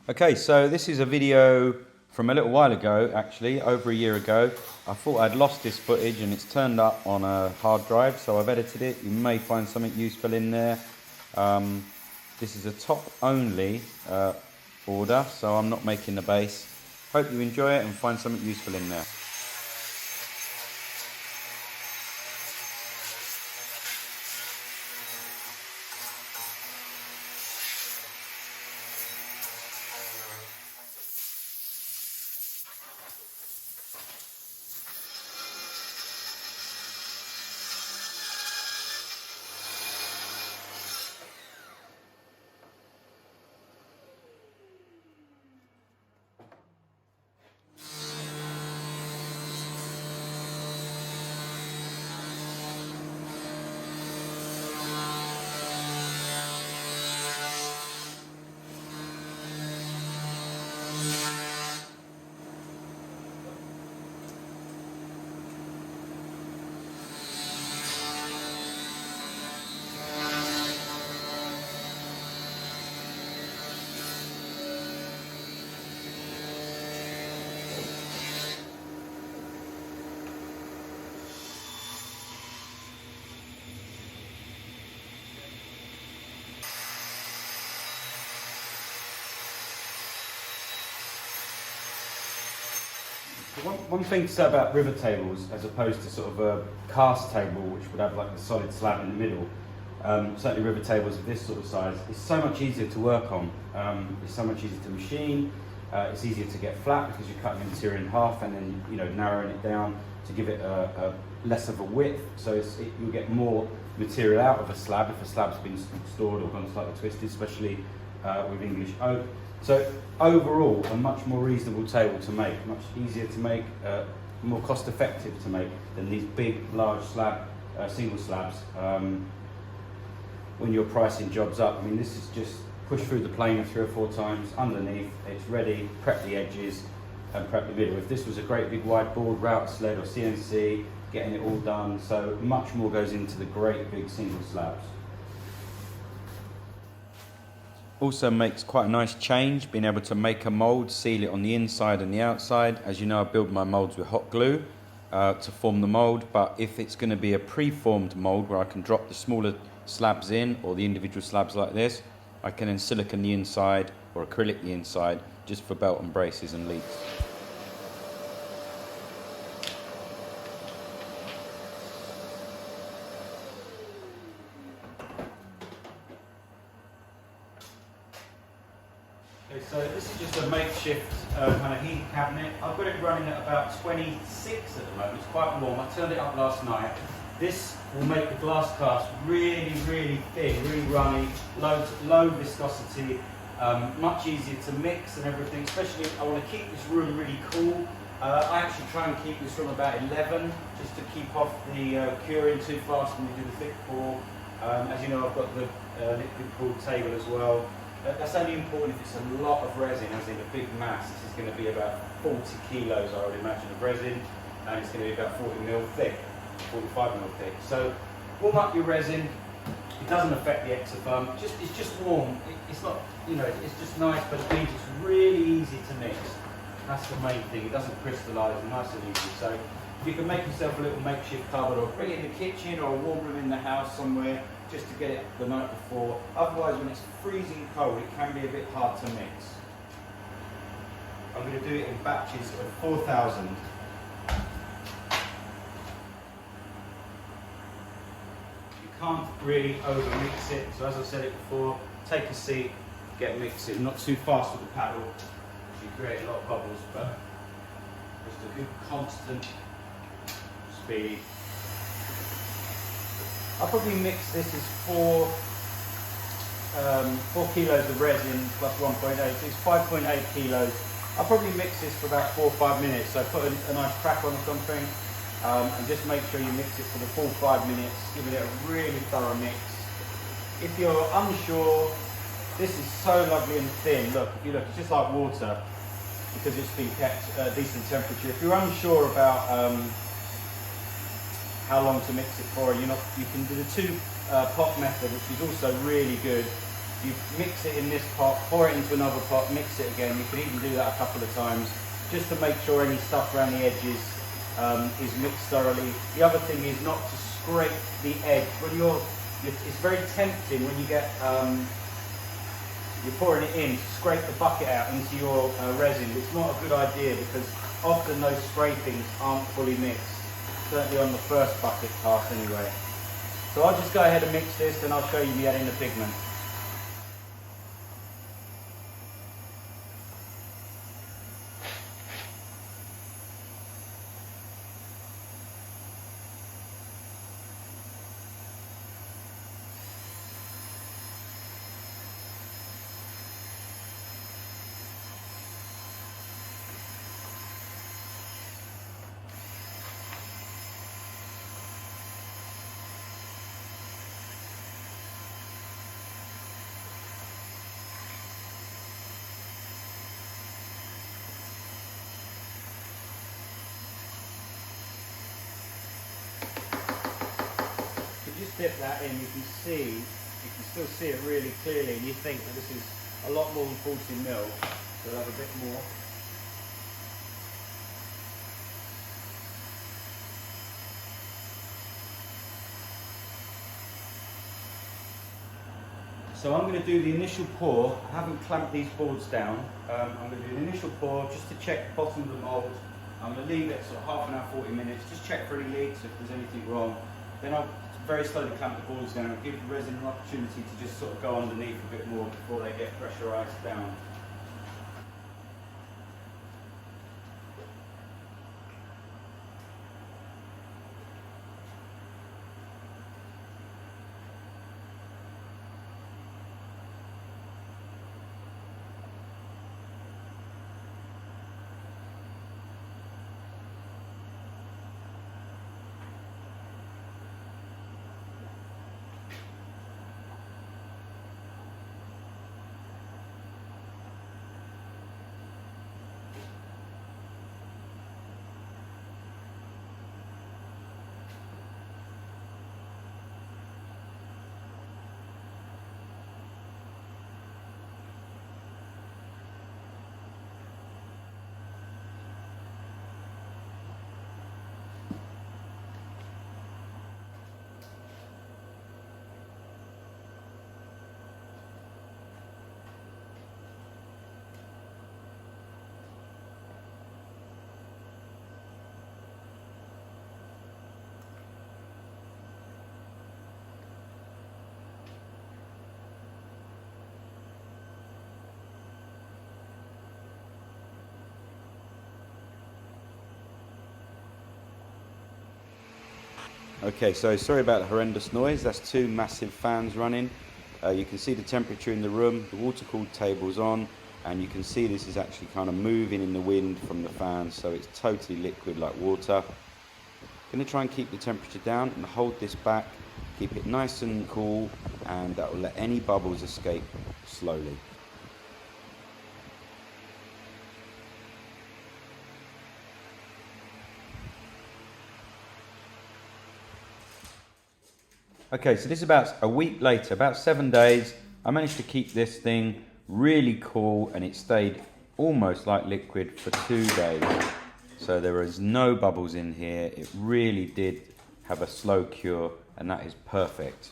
Okay, so this is a video from a little while ago, actually, over a year ago. I thought I'd lost this footage and it's turned up on a hard drive, so I've edited it. You may find something useful in there. This is a top only order, so I'm not making the base. Hope you enjoy it and find something useful in there. One thing to say about river tables, as opposed to sort of a cast table, which would have like a solid slab in the middle, certainly river tables of this sort of size, it's so much easier to work on. It's so much easier to machine. It's easier to get flat because you're cutting the material in half and then narrowing it down to give it a less of a width. So you'll get more material out of a slab if a slab's been stored or gone slightly twisted, especially with English oak. So overall, a much more reasonable table to make, much easier to make, more cost effective to make than these big, large slab, single slabs. When you're pricing jobs up, I mean, this is just push through the planer 3 or 4 times, underneath, it's ready, prep the edges and prep the middle. If this was a great big wide board, router sled or CNC, getting it all done, so much more goes into the great big single slabs. Also makes quite a nice change, being able to make a mould, seal it on the inside and the outside. As you know, I build my moulds with hot glue to form the mould, but if it's going to be a pre-formed mould where I can drop the smaller slabs in, or the individual slabs like this, I can then silicone the inside or acrylic the inside, just for belt and braces and leaks. Okay, so this is just a makeshift kind of heat cabinet. I've got it running at about 26 at the moment. It's quite warm. I turned it up last night. This will make the glass cast really, really thin, really runny, low viscosity, much easier to mix and everything. Especially, I want to keep this room really cool. I actually try and keep this room about 11, just to keep off the curing too fast when we do the thick pour. As you know, I've got the liquid cooled table as well. That's only important if it's a lot of resin, as in a big mass. This is going to be about 40 kilos, I would imagine, of resin, and it's going to be about 40 mil thick, 45 mil thick. So warm up your resin. It doesn't affect the exotherm. It's just warm. It's not, it's just nice, but it means it's really easy to mix. That's the main thing. It doesn't crystallise, nice and easy. So if you can make yourself a little makeshift cupboard, or bring it in the kitchen or a warm room in the house somewhere, just to get it the night before. Otherwise, when it's freezing cold, it can be a bit hard to mix. I'm going to do it in batches of 4,000. You can't really over mix it, so as I said it before, take a seat, get mixing, not too fast with the paddle, you create a lot of bubbles, but just a good constant speed. I'll probably mix this as 4 kilos of resin plus 1.8, so it's 5.8 kilos. I'll probably mix this for about 4 or 5 minutes, so put a nice crack on or something, and just make sure you mix it for the full 5 minutes, giving it a really thorough mix. If you're unsure, this is so lovely and thin. Look, if you look, it's just like water, because it's been kept at a decent temperature. If you're unsure about how long to mix it for, you can do the 2 pot method, which is also really good. You mix it in this pot, pour it into another pot, mix it again. You can even do that a couple of times just to make sure any stuff around the edges is mixed thoroughly. The other thing is not to scrape the edge. When it's very tempting when you get you're pouring it in to scrape the bucket out into your resin. It's not a good idea because often those scrapings aren't fully mixed, certainly on the first bucket pass anyway. So I'll just go ahead and mix this and I'll show you me adding the pigment. Dip that in, you can still see it really clearly, and you think that this is a lot more than 40 mil, so I'll have a bit more. So I'm going to do the initial pour. I haven't clamped these boards down. I'm going to do the initial pour just to check the bottom of the mould. I'm going to leave it sort of half an hour, 40 minutes, just check for any leaks if there's anything wrong. Then I'll very slowly clamp the boards down and give the resin an opportunity to just sort of go underneath a bit more before they get pressurised down. Okay, so sorry about the horrendous noise. That's two massive fans running. You can see the temperature in the room, the water-cooled table's on, and you can see this is actually kind of moving in the wind from the fans, so it's totally liquid like water. I'm going to try and keep the temperature down and hold this back, keep it nice and cool, and that will let any bubbles escape slowly. Okay, so this is about a week later, about 7 days. I managed to keep this thing really cool and it stayed almost like liquid for 2 days. So there is no bubbles in here. It really did have a slow cure and that is perfect.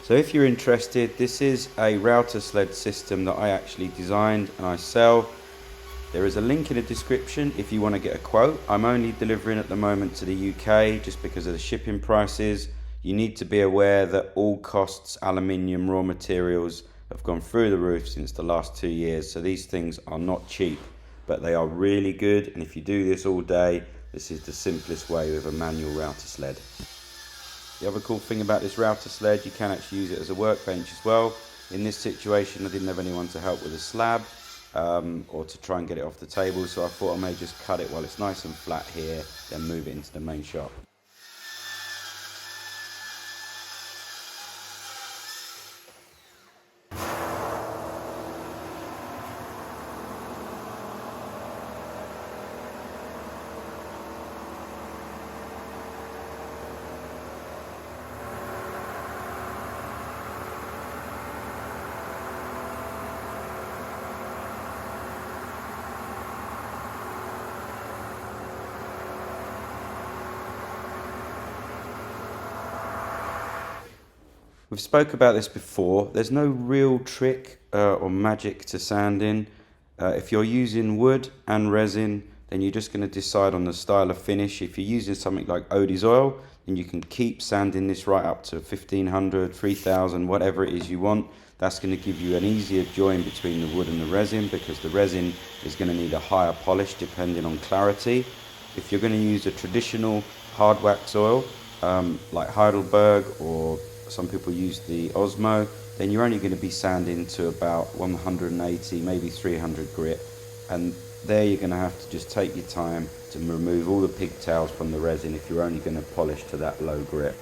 So if you're interested, this is a router sled system that I actually designed and I sell. There is a link in the description if you want to get a quote. I'm only delivering at the moment to the UK just because of the shipping prices. You need to be aware that all costs, aluminium, raw materials have gone through the roof since the last 2 years. So these things are not cheap, but they are really good. And if you do this all day, this is the simplest way with a manual router sled. The other cool thing about this router sled, you can actually use it as a workbench as well. In this situation, I didn't have anyone to help with a slab or to try and get it off the table, so I thought I may just cut it while it's nice and flat here, then move it into the main shop. We've spoke about this before. There's no real trick or magic to sanding. If you're using wood and resin, then you're just going to decide on the style of finish. If you're using something like Odie's oil, then you can keep sanding this right up to 1500, 3000, whatever it is you want. That's going to give you an easier join between the wood and the resin, because the resin is going to need a higher polish depending on clarity. If you're going to use a traditional hard wax oil, like Heidelberg, or some people use the Osmo, then you're only going to be sanding to about 180, maybe 300 grit, and there you're going to have to just take your time to remove all the pigtails from the resin if you're only going to polish to that low grit.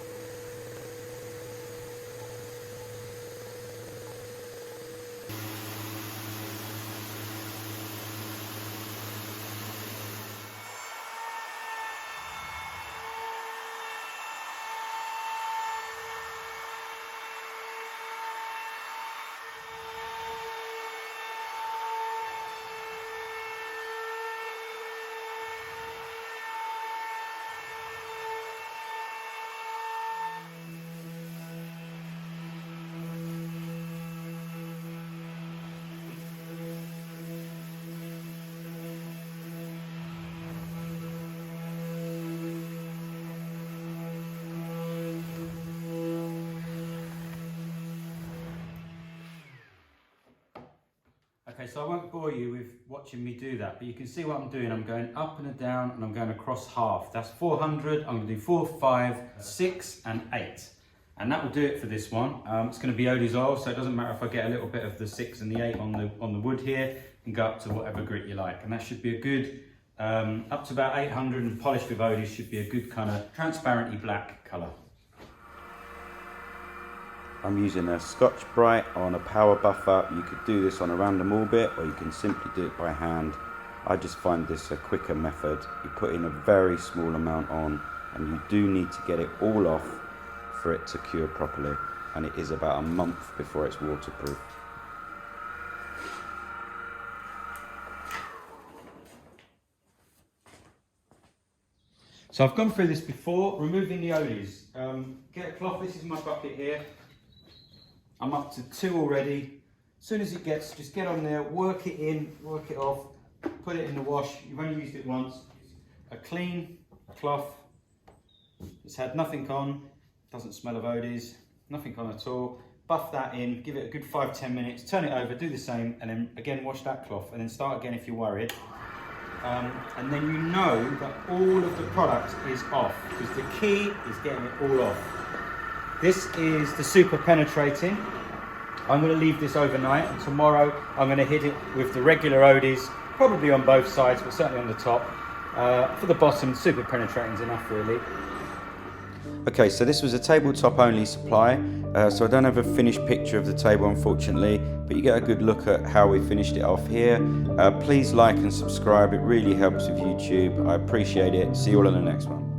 Okay, so I won't bore you with watching me do that, but you can see what I'm doing. I'm going up and down, and I'm going across half. That's 400. I'm going to do 4, 5, 6, and 8. And that will do it for this one. It's going to be Odie's oil, so it doesn't matter if I get a little bit of the 6 and the 8 on the wood here. You can go up to whatever grit you like. And that should be a good, up to about 800, and polished with Odie's should be a good kind of transparently black colour. I'm using a Scotch Brite on a power buffer. You could do this on a random orbit, or you can simply do it by hand. I just find this a quicker method. You put in a very small amount on, and you do need to get it all off for it to cure properly, and it is about a month before it's waterproof. So I've gone through this before, removing the Odie's. Get a cloth, this is my bucket here. I'm up to 2 already. As soon as it gets, just get on there, work it in, work it off, put it in the wash. You've only used it once. A clean cloth. It's had nothing on, doesn't smell of Odie's, nothing on at all. Buff that in, give it a good 5-10 minutes, turn it over, do the same, and then again wash that cloth, and then start again if you're worried. And then you know that all of the product is off, because the key is getting it all off. This is the super penetrating. I'm going to leave this overnight, and tomorrow I'm going to hit it with the regular Odie's, probably on both sides, but certainly on the top. For the bottom, super penetrating is enough really. Okay, so this was a tabletop only supply, so I don't have a finished picture of the table unfortunately, but you get a good look at how we finished it off here. Please like and subscribe, it really helps with YouTube. I appreciate it. See you all in the next one.